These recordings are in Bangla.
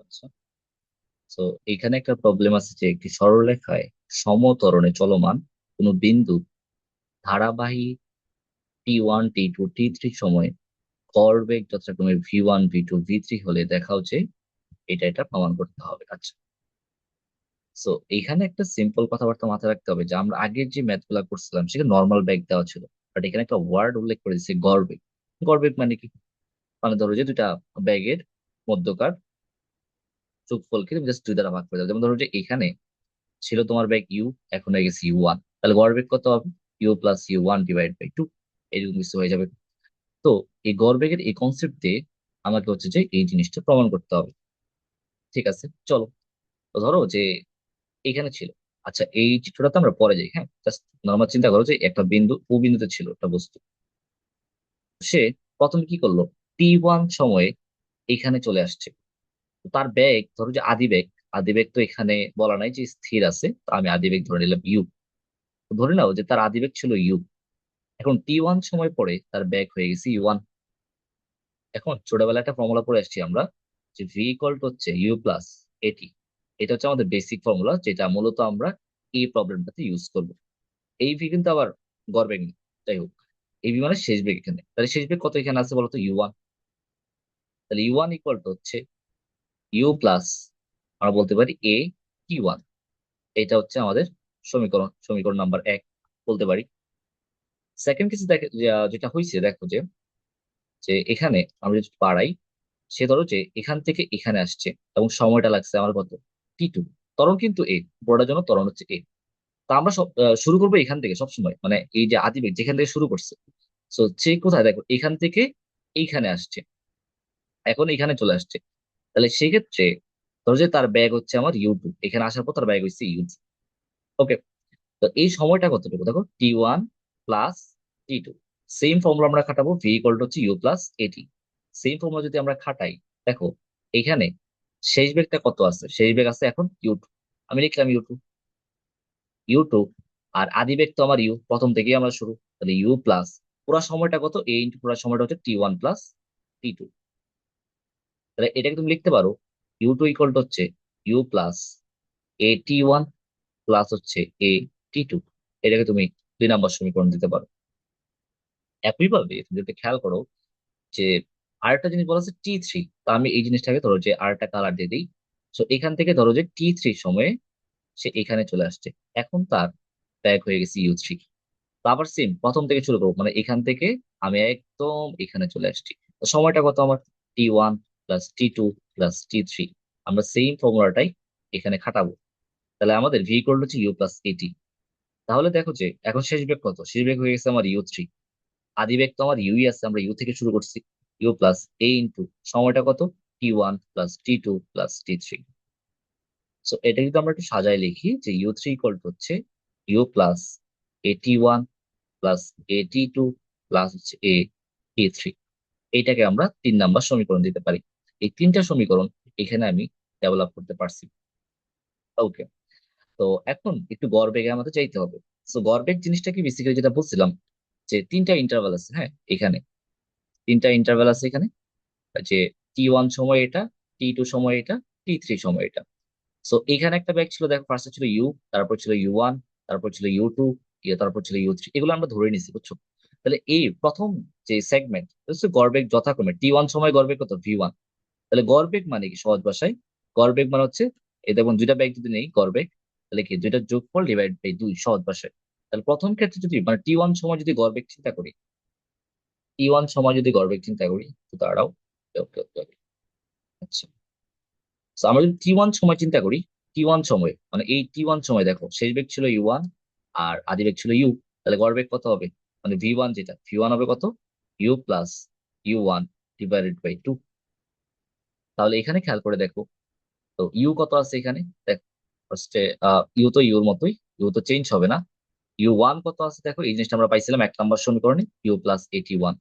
আচ্ছা, তো এখানে একটা প্রবলেম আছে যে একটি সরলরেখায় সমত্বরণে চলমান কোনো বিন্দু ধারাবাহিক T1 T2 T3 সময়ে গড়বেগ যথাক্রমে V1 V2 V3 হলে দেখাও যে এটা প্রমাণ করতে হবে। আচ্ছা, সো এইখানে একটা সিম্পল কথাবার্তা মাথায় রাখতে হবে যে আমরা আগের যে ম্যাথ গুলা করছিলাম সেখানে নর্মাল বেগ দেওয়া ছিল, বাট এখানে একটা ওয়ার্ড উল্লেখ করে দিচ্ছে গড়বেগ। গড়বেগ মানে কি? মানে ধরো যে দুইটা ব্যাগের মধ্যকার যোগফলকে তুমি জাস্ট দুই দ্বারা ভাগ করে দাও। যেমন ধরো যে এখানে ছিল তোমার ব্যাগ ইউ, এখন হয়ে গেছে U1, তাহলে গড় বেগ কত হবে? U+U1/2, এরকম কিছু হয়ে যাবে। তো এই গড় বেগের এই কনসেপ্ট দিয়ে আমাকে হচ্ছে যে এই জিনিসটা প্রমাণ করতে হবে। ঠিক আছে, চলো। তো ধরো যে এখানে ছিল, আচ্ছা এই চিত্রটাতে আমরা পরে যাই। হ্যাঁ, জাস্ট নর্মাল চিন্তা করো যে একটা বিন্দু ও বিন্দুতে ছিল একটা বস্তু। সে প্রথমে কি করলো? T1 সময়ে এখানে চলে আসছে। তো তার বেগ ধরো যে আদি বেগ, আদি বেগ তো এখানে বলা নাই যে স্থির আছে, তো আমি আদি বেগ ধরে নিলাম ইউ। ধরে নাও যে তার আদিবেগ ছিল ইউ। এখন T1 সময় পরে তার বেগ হয়ে গেছে U1। এখন ছোটবেলায় একটা ফর্মুলা পড়ে আসছি আমরা, যে ভি ইকুয়াল টু হচ্ছে U+AT। এটা হচ্ছে আমাদের বেসিক ফর্মুলা, যেটা মূলত আমরা এই প্রবলেমটাতে ইউজ করব। এই ভি কিন্তু আবার গড় বেগ না। যাই হোক, এই ভি মানে শেষ বেগ। এখানে তাহলে শেষ বেগ কত এখানে আছে বলতো? U1। তাহলে U1 ইকুয়াল টু হচ্ছে U+, আমরা বলতে পারি AT1। এটা হচ্ছে আমাদের সমীকরণ নাম্বার 1 বলতে পারি। সেকেন্ড কিছু দেখে যেটা হয়েছে, দেখো যে যে এখানে আমরা যদি বাড়াই, সে ধরো যে এখান থেকে এখানে আসছে এবং সময়টা লাগছে আমার কত? T2। ত্বরণ কিন্তু এ, পুরোটার জন্য ত্বরণ হচ্ছে এ। তা আমরা সব শুরু করবো এখান থেকে সবসময়, মানে এই যে আদিবেগ যেখান থেকে শুরু করছে। সো সে কোথায়? দেখো এখান থেকে এইখানে আসছে, এখন এখানে চলে আসছে। তাহলে সেক্ষেত্রে ধরো যে তার ব্যাগ হচ্ছে আমার U2, এখানে আসার পর তার ব্যাগ হচ্ছে U2। ওকে, তো এই সময়টা কতটুকু? দেখো T1+T2। সেম ফর্মুলা আমরা খাটাবো, ভি ইকুয়াল টু হচ্ছে U+AT। সেম ফর্মুলা যদি আমরা খাটাই, দেখো এখানে শেষ বেগটা কত আছে? শেষ বেগ আছে এখন U2, আমি লিখলাম ইউ টু। আর আদি বেগ তো আমার ইউ, প্রথম থেকেই আমরা শুরু, তাহলে U+, পুরো সময়টা কত? এ ইন্টু পুরো সময়টা হচ্ছে T1+T2। তাহলে এটাকে তুমি লিখতে পারো U2 ইকুয়াল টু হচ্ছে U+AT1 প্লাস হচ্ছে AT2। এটাকে তুমি 2 নম্বর সমীকরণ দিতে পারো। একইভাবে তুমি যদি খেয়াল করো যে আরেকটা জিনিস বলা আছে T3, তা আমি এই জিনিসটাকে ধরো যে আরেকটা কালার দিয়ে দিই। তো এখান থেকে ধরো যে T3 সময়ে সে এখানে চলে আসছে, এখন তার ব্যাক হয়ে গেছে U3। তো আবার সেম প্রথম থেকে শুরু করবো, মানে এখান থেকে আমি একদম এখানে চলে আসছি। তো সময়টা কত আমার? T1+T2+T3। আমরা সেম ফর্মুলাটাই এখানে খাটাবো। তাহলে আমাদের ভি ইকুয়াল হচ্ছে U+AT। তাহলে দেখো যে এখন শেষ বেগ কত? শেষ বেগ হয়ে গেছে আমার U3। আদি বেগ তো আমার ইউই আছে, আমরা ইউ থেকে শুরু করছি। U+A ইন্টু সময়টা কত? T1+T2+T3। সো এটা কিন্তু আমরা একটু সাজায় লিখি যে U3 ইকুয়াল টু হচ্ছে U+AT1+AT2 প্লাস হচ্ছে AT3। এইটাকে আমরা 3 নম্বর সমীকরণ দিতে পারি। এই তিনটা সমীকরণ এখানে আমি ডেভেলপ করতে পারছি। ওকে, তো এখন একটু গড় বেগে আমাদের চাইতে হবে। সো গড় বেগ জিনিসটা কি, বেসিক্যালি যেটা বলছিলাম যে তিনটা ইন্টারভাল আছে। হ্যাঁ, এখানে তিনটা ইন্টারভাল আছে এখানে, যে T1 সময় এটা, T2 সময় এটা, T3 সময় এটা। সো এখানে একটা ব্যাগ ছিল, দেখো ফার্স্টে ছিল ইউ, তারপর ছিল U1, তারপর ছিল U2, তারপর ছিল U3। এগুলো আমরা ধরে নিছি, বুঝছো? তাহলে এই প্রথম যে সেগমেন্ট হচ্ছে গড়বেগ যথাক্রমে T1 সময় গড়বেগ কত? V1। তাহলে গড়বেগ মানে কি সহজ ভাষায়? গড়বেগ মানে হচ্ছে এই দেখুন দুইটা ব্যাগ যদি নেই গড়বেগ, তাহলে কি দুইটা যোগফল ডিভাইড বাই 2 সহজ ভাষায়। তাহলে প্রথম ক্ষেত্রে যদি মানে T1 সময় যদি গড়বেগ চিন্তা করি, T1 সময় যদি গড়বেগ চিন্তা করি, তো দাঁড়াও। ওকে ওকে ওকে, আচ্ছা। So, আমরা যদি T1 সময় চিন্তা করি, T1 সময় মানে এই T1 সময় দেখো শেষ বেগ ছিল U1 আর আদি বেগ ছিল ইউ। তাহলে গড় বেগ কত হবে? মানে V1, যেটা V1 হবে কত? U+U1/2। তাহলে এখানে খেয়াল করে দেখো, তো ইউ কত আছে এখানে? দেখো ফার্স্টে ইউ তো ইউর মতোই, ইউ তো চেঞ্জ হবে না। U1 কত আছে দেখো, এই জিনিসটা আমরা পাইছিলাম 1 নম্বর সমীকরণে, U+AT1।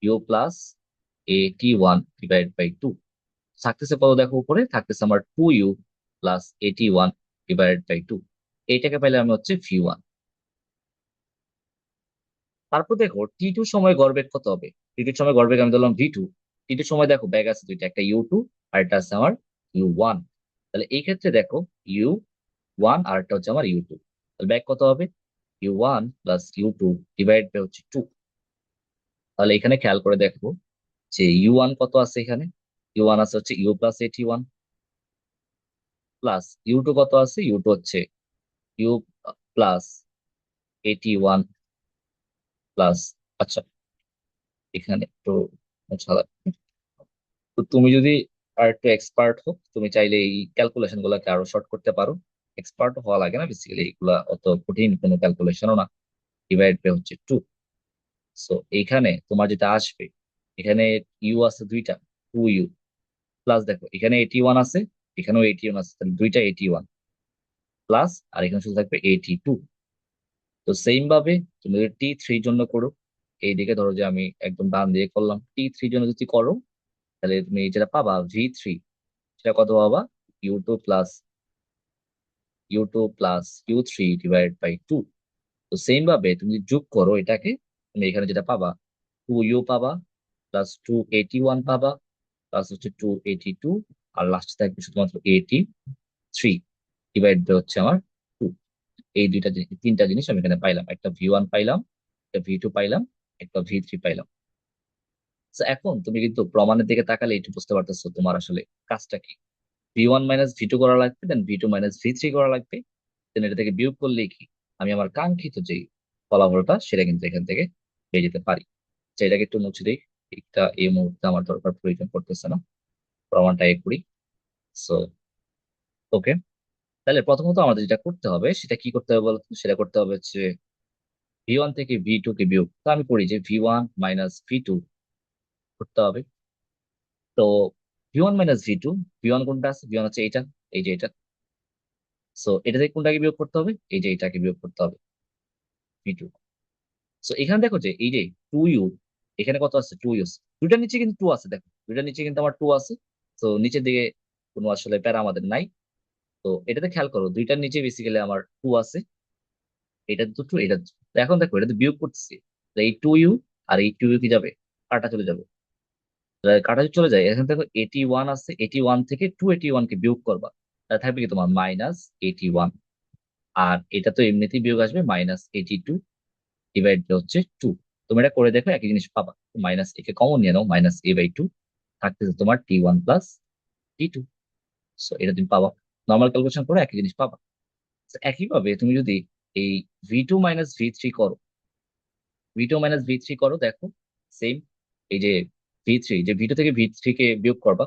U+AT1/2 থাকতেছে কত? দেখো উপরে থাকতেছে আমার 2U+AT1/2। এইটাকে পাইলে আমি হচ্ছে V1। তারপর দেখো T2 সময় গড় বেগ কত হবে? T2 সময় গড় বেগ আমি ধরলাম V2। T2 সময় দেখো ব্যাগ আছে দুইটা, একটা U2 আর একটা আছে আমার u1। তাহলে এই ক্ষেত্রে দেখো u1 আর একটা হচ্ছে আমার u2, তাহলে ব্যাক কত হবে? u1 plus u2 divide by হচ্ছে 2। তাহলে এখানে খেয়াল করে দেখো যে u1 কত আছে এখানে, u1 আছে হচ্ছে u প্লাস 81, প্লাস u2 কত আছে, u2 হচ্ছে u প্লাস 81 প্লাস, আচ্ছা এখানে একটু মোছা লাগবে। তো তুমি যদি আর একটু এক্সপার্ট হো, তুমি চাইলে এই ক্যালকুলেশন গুলাকে আরো শর্ট করতে পারো। এক্সপার্ট হওয়া লাগে না বেসিক্যালি, এগুলা অত কঠিন কোনো ক্যালকুলেশনও না। ডিভাইড বাই হচ্ছে 2। সো এইখানে তোমার যেটা আসবে, এখানে ইউ আছে দুইটা, 2u, প্লাস দেখো এখানে 81 আছে, এখানেও 81 আছে, তাহলে দুইটা 81 প্লাস, আর এখানে শুধু থাকবে 82। তো সেম ভাবে তুমি যদি T3 জন্য করো, এই দিকে ধরো যে আমি একদম ডান দিয়ে করলাম, T3 জন্য যদি করো, তাহলে তুমি যেটা পাবা V3, সেটা কত পাবা? u2 plus u3 divide by 2। তো সেম ভাবে তুমি যদি যোগ করো এটাকে, তুমি এখানে যেটা পাবা 2u পাবা, প্লাস 281 পাবা, প্লাস হচ্ছে 282, আর লাস্টে থাকবে শুধুমাত্র 83 ডিভাইড বাই হচ্ছে আমার 2। এই তিনটা জিনিস আমি এখানে পাইলাম, একটা V1 পাইলাম, একটা V2 পাইলাম, একটা V3 পাইলাম। তো এখন তুমি কিন্তু প্রমাণের দিকে তাকালে একটু বুঝতে পারতেছো তোমার আসলে কাজটা কি। V1 মাইনাস V2 করা লাগবে, দেন V2 মাইনাস V3 করা লাগবে, দেন এটা থেকে বিয়োগ করলেই কি আমি আমার কাঙ্ক্ষিত যে ফলাফলটা সেটা কিন্তু এখান থেকে পেয়ে যেতে পারি। তো এটাকে একটু মুছে দিই, এটা এই মুহূর্তে আমার দরকার প্রয়োজন পড়তেছে না, প্রমাণটা এ করি। সো ওকে, তাহলে প্রথমত আমাদের যেটা করতে হবে সেটা কি করতে হবে বলতো, সেটা করতে হবে হচ্ছে V1 থেকে V2 কে বিয়োগ। তো আমি করি যে V1 মাইনাস V2 করতে হবে। তো V1 মাইনাস V2, V1 কোনটা আছে, V1 হচ্ছে এইটা, এই যে এটা। সো এটা থেকে কোনটাকে বিয়োগ করতে হবে, এই যে এটাকে বিয়োগ করতে হবে, V2। সো এখানে দেখো যে এই যে 2u, এখানে কত আছে, 2u, দুইটার নিচে কিন্তু 2 আছে, দেখো দুইটার নিচে কিন্তু আমার 2 আছে। তো নিচের দিকে কোনো আসলে প্যারা আমাদের নাই। তো এটাতে খেয়াল করো, দুইটার নিচে বেসিক্যালি আমার 2 আছে, এটা তো 2, এটা 2। তো এখন দেখো এটাতে বিয়োগ করতেছি, তো এই 2u আর এই 2u কি যাবে, কাটা চলে যাবে। কাটা যদি চলে যায়, এখান থেকে 81 আছে, 81 থেকে 281 কে বিয়োগ করবা, তাহলে থাকবে কি তোমার -81। আর এটা তো এমনিতেই বিয়োগ আসবে, -82 ডিভাইড হচ্ছে 2। তুমি এটা করে দেখো, একই জিনিস পাবা। মাইনাস এ কে কমন নিয়ে নাও, -a/2 থাকতেছে তোমার T1 প্লাস T2। সো এটা তুমি পাবা, নর্মাল ক্যালকুলেশন করে একই জিনিস পাবা। So, একইভাবে তুমি যদি এই V2 মাইনাস V3 করো, V2 মাইনাস V3 করো, দেখো সেম, এই যে V3, যে V2 থেকে V3 কে বিয়োগ করবা,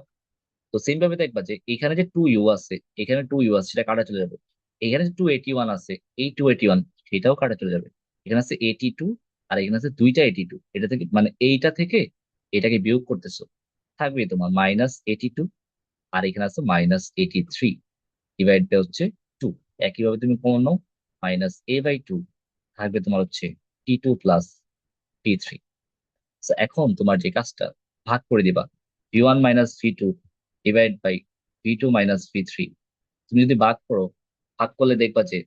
তো সেম ভাবে দেখবা যে এখানে যে 2u আছে, এখানে 2u আছে, সেটা কাটা চলে যাবে। এখানে যে 281 আছে, এই 281 সেটাও কাটা চলে যাবে। এখানে আছে 82, আর এখানে আছে দুইটা 82, এটা থেকে মানে এইটা থেকে এটাকে বিয়োগ করতেছো, থাকবে তোমার -82, আর এখানে আছে -83 ডিভাইড বাই হচ্ছে 2। একইভাবে তুমি কমন নাও, -a/2 থাকবে তোমার হচ্ছে T2 প্লাস T3। এখন তোমার যে কাজটা, ভাগ করে দিবা V1 minus V2 divide by V2 minus V3। তুমি যদি ভাগ করলে দেখবা যে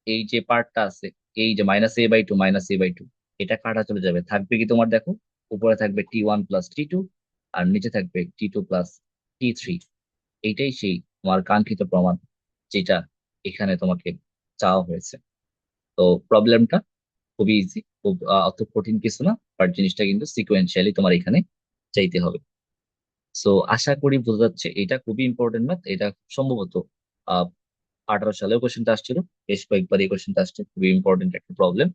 এই যে পার্টটা আছে, এই যে -a/2 এটা কাটা চলে যাবে, থাকবে কি তোমার দেখো, উপরে থাকবে T1 প্লাস T2, আর নিচে থাকবে T2 প্লাস T3। এইটাই সেই তোমার কাঙ্ক্ষিত প্রমাণ, যেটা এখানে তোমাকে চাওয়া হয়েছে। তো প্রবলেমটা খুবই ইজি, খুব অত কঠিন কিছু না, বাট জিনিসটা কিন্তু সিকোয়েন্সিয়ালি তোমার এখানে চাইতে হবে। সো আশা করি বোঝা যাচ্ছে, এটা খুবই ইম্পর্টেন্ট ম্যাথ। এটা খুব সম্ভবত 18 সালেও কোশ্চেনটা আসছিল, বেশ কয়েকবার এই কোশ্চেনটা আসছে, খুবই ইম্পর্টেন্ট একটা প্রবলেম।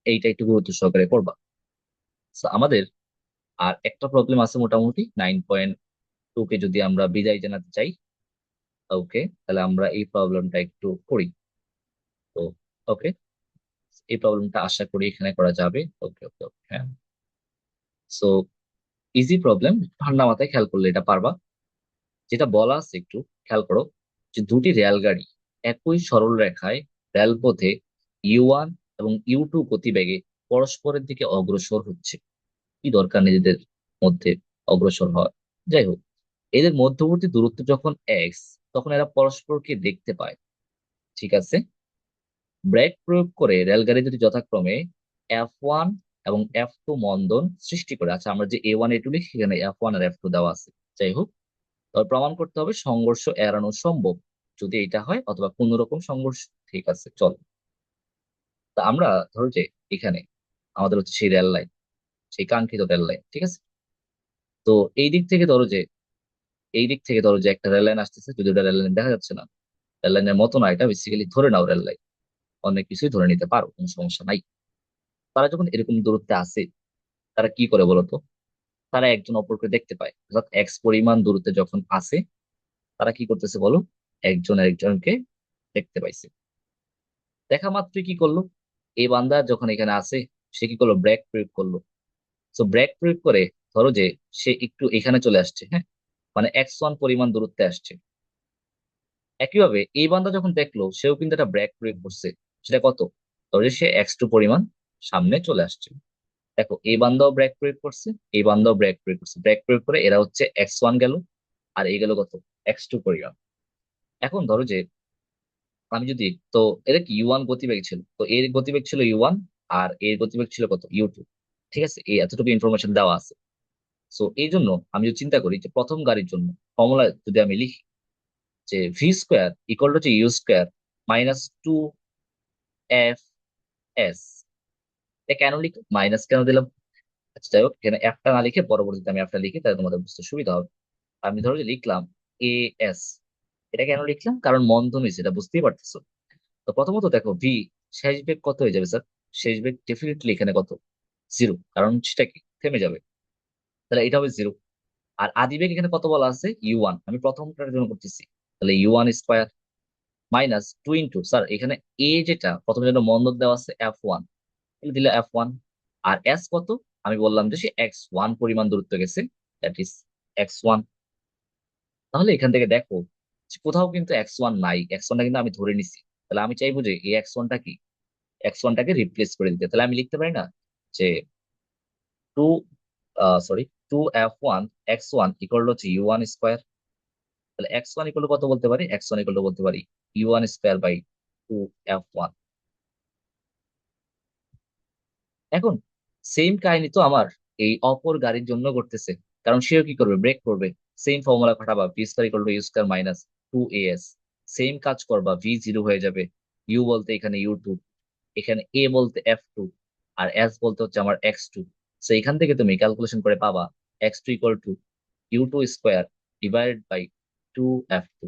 এইটা একটু গুরুত্ব সহকারে করবা। So, আমাদের আর একটা প্রবলেম আছে, মোটামুটি 9.2 কে যদি আমরা বিদায় জানাতে চাই, ওকে, তাহলে আমরা এই প্রবলেমটা একটু করি। তো ওকে, এই প্রবলেমটা আশা করি এখানে করা যাবে। ওকে ওকে ওকে, হ্যাঁ। সো ইজি প্রবলেম, ঠান্ডা মাথায় খেয়াল করলে এটা পারবা। যেটা বলা আছে একটু খেয়াল করো, যে দুটি রেলগাড়ি একই সরল রেখায় রেলপথে U1 এবং U2 গতিবেগে পরস্পরের দিকে অগ্রসর হচ্ছে। কি দরকার নিজেদের মধ্যে অগ্রসর হওয়ার, যাই হোক, এদের মধ্যবর্তী দূরত্ব যখন x, তখন এরা পরস্পরকে দেখতে পায়। ঠিক আছে, ব্রেক প্রয়োগ করে রেলগাড়ি দুটি যথাক্রমে F1 এবং F2 মন্দন সৃষ্টি করে। আচ্ছা, আমরা যে A1 A2 লিখি, সেখানে F1 আর F2 দেওয়া আছে, যাই হোক, তবে প্রমাণ করতে হবে সংঘর্ষ এড়ানো সম্ভব যদি এটা হয়, অথবা কোন রকম সংঘর্ষ। ঠিক আছে, চল। তা আমরা ধরো যে এখানে আমাদের হচ্ছে সেই রেল লাইন, সেই কাঙ্ক্ষিত রেল লাইন, ঠিক আছে। তো এই দিক থেকে ধরো যে এই দিক থেকে ধরো যে একটা রেল লাইন আসতেছে, যদি ওটা রেল লাইন দেখা যাচ্ছে না, রেল লাইনের মতো না, এটা বেসিক্যালি ধরে নাও রেল লাইন, অনেক কিছুই ধরে নিতে পারো, কোনো সমস্যা নাই। তারা যখন এরকম দূরত্বে আসে, তারা কি করে বলতো? তারা একজন অপরকে দেখতে পায়, অর্থাৎ এক্স পরিমাণ দূরত্বে যখন আসে, তারা কি করতেছে বলো? একজন একজনকে দেখতে পাইছে। দেখা মাত্রই কি করলো? এই বান্দা যখন এখানে আসে, সে কি করলো? ব্রেক প্রয়োগ করলো। তো ব্রেক প্রয়োগ করে ধরো যে সে একটু এখানে চলে আসছে, হ্যাঁ, মানে x1 পরিমাণ দূরত্বে আসছে। একইভাবে এই বান্দা যখন দেখলো, সেও কিন্তু একটা ব্রেক প্রয়োগ করছে। সেটা কত? ধরো যে সে x2 পরিমাণ সামনে চলে আসছে। দেখো, এই বান্দাও ব্রেক প্রয়োগ করছে, এই বান্দাও ব্রেক প্রয়োগ করছে, ব্রেক প্রয়োগ করে এরা হচ্ছে x1 গেল, আর এই গেল কত? x2 পরিমাণ। এখন ধরো যে আমি যদি, তো এটা কি ইউ ওয়ান গতিবেগ ছিল, তো এর গতিবেগ ছিল ইউ ওয়ান, আর এর গতিবেগ ছিল কত? U two. ঠিক আছে, এই এতটুকু ইনফরমেশন দেওয়া আছে। সো এই জন্য আমি যদি চিন্তা করি যে প্রথম গাড়ির জন্য ফর্মুলা যদি আমি লিখি, যে V square equal to U square minus 2f S. এটা কেন লিখলাম, মাইনাস কেন দিলাম? আচ্ছা, যাই হোক, এখানে একটা না লিখে পরবর্তীতে আমি একটা লিখি, তাহলে তোমাদের বুঝতে সুবিধা হবে। আমি ধরো যে লিখলাম এ এস। এটা কেন লিখলাম? কারণ মন্ধনী, সেটা বুঝতেই পারতেছো। তো প্রথমত দেখো, ভি শেষ বেগ কত হয়ে যাবে স্যার? শেষ বেগ ডেফিনেটলি এখানে কত? জিরো, কারণ সেটা কি থেমে যাবে, তাহলে এটা হবে জিরো। আর আদি বেগ এখানে কত বলা আছে? ইউ ওয়ান, আমি প্রথমটার জন্য করতেছি, তাহলে U one square minus two into, sir এখানে এ যেটা প্রথমে যেন মন্দক দেওয়া আছে F1, দিলে F1। আর এস কত? আমি বললাম যে সে x1 পরিমাণ দূরত্ব গেছে, দ্যাট ইজ x1। তাহলে এখান থেকে দেখো যে কোথাও কিন্তু x1 নাই, x1টা কিন্তু আমি ধরে নিছি। তাহলে আমি চাইবো যে এই x1টা কি, x1টাকে রিপ্লেস করে দিতে। তাহলে আমি লিখতে পারি না যে two, sorry, 2f1 x1 equal to U one square. তাহলে x1 ইকুয়াল টু কত বলতে পারি? x1 ইকুয়াল টু বলতে পারি you one square by 2f1। এখন সেম কাহিনী তো আমার এই অপর গাড়ির জন্য করতেছে, কারণ সেও কি করবে? ব্রেক করবে। সেম ফর্মুলা খাটাবা, V square equal to U square minus 2as। Same কাজ করবা, ভি জিরো হয়ে যাবে। ইউ বলতে এখানে ইউ টু, এখানে এ বলতে F2, আর এস বলতে হচ্ছে আমার x2। সো এখান থেকে তুমি ক্যালকুলেশন করে পাবা x2 equal to U two square divided by 2f2।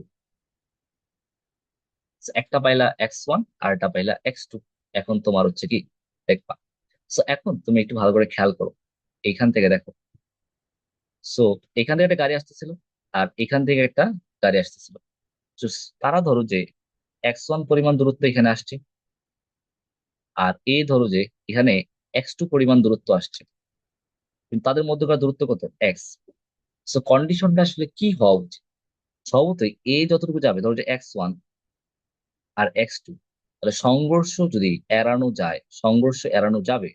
একটা পাইলা x1, আর একটা পাইলা x2। এখন তোমার হচ্ছে কি দেখবা। সো এখন তুমি একটু ভালো করে খেয়াল করো, এইখান থেকে দেখো। সো এখান থেকে একটা গাড়ি আসতেছিল, আর এখান থেকে একটা গাড়ি আসতেছিল। So, তারা ধরো যে x1 পরিমাণ দূরত্ব এখানে আসছে, আর এ ধরো যে এখানে x2 পরিমাণ দূরত্ব আসছে, কিন্তু তাদের মধ্যকার দূরত্ব কত? এক্স। সো কন্ডিশনটা আসলে কি হওয়া উচিত? স্বভাবতই এ যতটুকু যাবে, ধরো যে x1 আর x2, তাহলে সংঘর্ষ যদি এড়ানো যায়, সংঘর্ষ এড়ানো যাবে,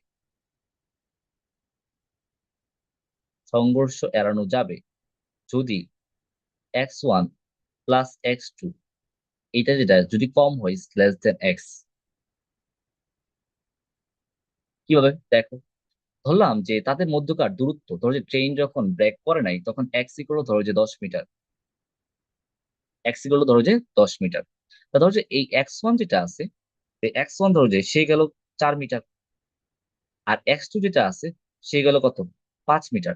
সংঘর্ষ এড়ানো যাবে যদি x1 প্লাস x2, এটা যেটা যদি কম হয় লেস দেন এক্স। কিভাবে দেখো? ধরলাম যে তাদের মধ্যকার দূরত্ব, ধরো যে ট্রেন যখন ব্রেক করে নাই, তখন এক্স ইকুয়াল ধরো যে 10 মিটার, এক্স ইকুয়াল ধরো যে 10 মিটার। তা ধরো যে এই x1 যেটা আছে, x1 ধরো যে সে গেল 4 মিটার, আর x2 যেটা আছে সে গেল কত? 5 মিটার।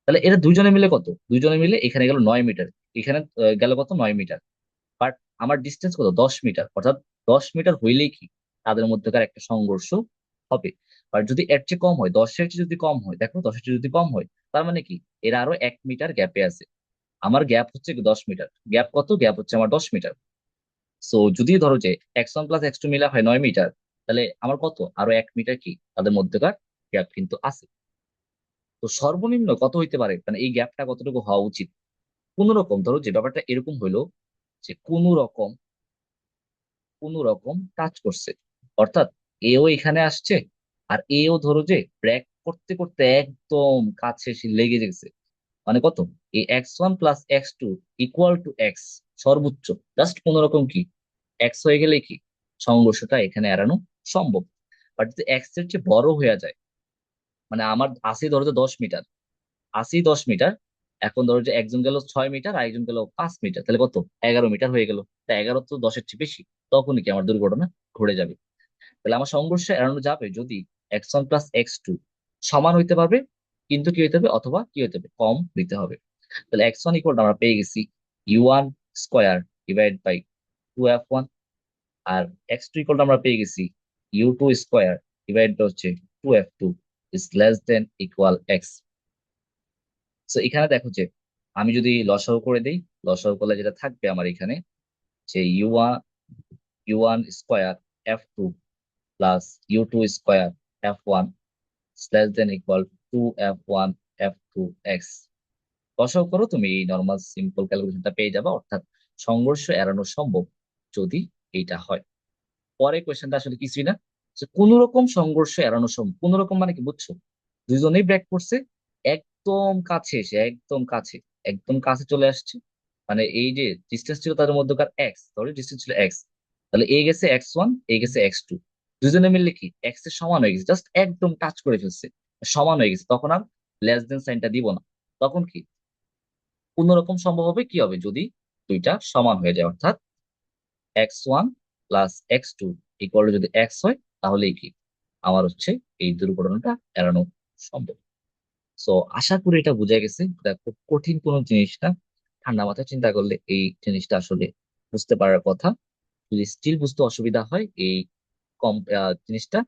তাহলে এরা দুইজনে মিলে কত? দুইজনে মিলে এখানে গেল 9 মিটার, এখানে গেল কত? 9 মিটার। বাট আমার ডিস্টেন্স কত? 10 মিটার, অর্থাৎ 10 মিটার হইলেই কি তাদের মধ্যকার একটা সংঘর্ষ হবে। আর যদি এর চেয়ে কম হয়, 10-এর চেয়ে যদি কম হয়, দেখো 10-এর চেয়ে যদি কম হয়, তার মানে কি এরা আরো 1 মিটার গ্যাপে আছে। আমার গ্যাপ হচ্ছে 10 মিটার, গ্যাপ কত? গ্যাপ হচ্ছে আমার 10 মিটার। সো যদি ধরো যে x1 প্লাস x2 মিলা হয় 9 মিটার, তাহলে আমার কত? আরো 1 মিটার কি তাদের মধ্যকার গ্যাপ কিন্তু আছে। তো সর্বনিম্ন কত হইতে পারে, মানে এই গ্যাপটা কতটুকু হওয়া উচিত? কোন রকম ধরো যে ব্যাপারটা এরকম হইলো যে কোন রকম টাচ করছে, অর্থাৎ এও এখানে আসছে, আর এও ধরো যে ব্রেক করতে করতে একদম কাছে এসে লেগে গেছে। মানে কত? এই x1 plus x2 equal two x, সর্বোচ্চ। জাস্ট কোন রকম কি এক্স হয়ে গেলে কি সংঘর্ষটা এখানে এড়ানো সম্ভব। বাট যদি এক্স এর চেয়ে বড় হয়ে যায়, মানে আমার আশি ধরো যে 10 মিটার, আশি 10 মিটার, এখন ধরো যে একজন গেল 6 মিটার আর একজন গেল 5 মিটার, তাহলে কত? 11 মিটার হয়ে গেল। তা 11 তো 10-এর চেয়ে বেশি, তখনই কি আমার দুর্ঘটনা ঘটে যাবে। তাহলে আমার সংঘর্ষ এড়ানো যাবে যদি x1 প্লাস x2 সমান হইতে পারবে, কিন্তু কি হইতে হবে, অথবা কি হইতে হবে, কম হইতে হবে। তাহলে x1 ইকুয়াল আমরা পেয়ে গেছি u1 square divide by 2f1, আর x2 ইকুয়াল আমরা পেয়ে গেছি u2 স্কোয়ার ডিভাইড বাই হচ্ছে 2f2 is less than equal x। তো এখানে দেখো যে আমি যদি লসাগু করে দেই, লসাগু করলে যেটা থাকবে আমার এখানে যে u1 square f2 plus u2 square f1 less than equal 2f1 f2 x। লসাগু করো, তুমি এই নর্মাল সিম্পল ক্যালকুলেশনটা পেয়ে যাবে, অর্থাৎ সংঘর্ষ এড়ানো সম্ভব যদি এইটা হয়। পরের কোয়েশ্চেনটা আসলে কিছুই না, যে কোন রকম সংঘর্ষ এড়ানো সম্ভব। কোন রকম মানে কি বুঝছো? দুইজনেই ব্রেক করছে, একদম কাছে এসে, একদম কাছে, একদম কাছে চলে আসছে। মানে এই যে ডিস্টেন্স ছিল তাদের মধ্যকার এক্স, ধরো ডিস্টেন্স ছিল এক্স, তাহলে এ গেছে x1, এ গেছে x2, দুজনে মিললে কি এক্স এর সমান হয়ে গেছে, জাস্ট একদম টাচ করে ফেলছে, সমান হয়ে গেছে। তখন আর লেস দেন সাইনটা দিব না। তখন কি কোন রকম সম্ভব হবে, কি হবে যদি দুইটা সমান হয়ে যায়, অর্থাৎ x1 প্লাস x2 ইকুয়াল যদি এক্স হয়, তাহলেই কি আমার হচ্ছে এই দুর্ঘটনাটা এড়ানো সম্ভব। সো আশা করি এটা বোঝা গেছে, এটা খুব কঠিন কোনো জিনিস না। ঠান্ডা মাথায় চিন্তা করলে এই জিনিসটা আসলে বুঝতে পারার কথা। যদি স্টিল বুঝতে অসুবিধা হয় এই কম জিনিসটা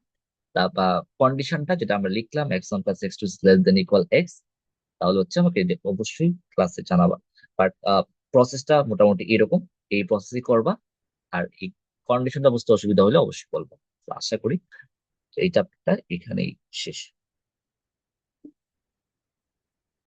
বা কন্ডিশনটা যেটা আমরা লিখলাম x1 plus x2 less than equal x, তাহলে হচ্ছে আমাকে এটা অবশ্যই ক্লাসে জানাবা। বাট প্রসেসটা মোটামুটি এরকম, এই প্রসেসই করবা। আর এই কন্ডিশনটা বুঝতে অসুবিধা হলে অবশ্যই বলবো। তো আশা করি এই চ্যাপ্টারটা এখানেই শেষ।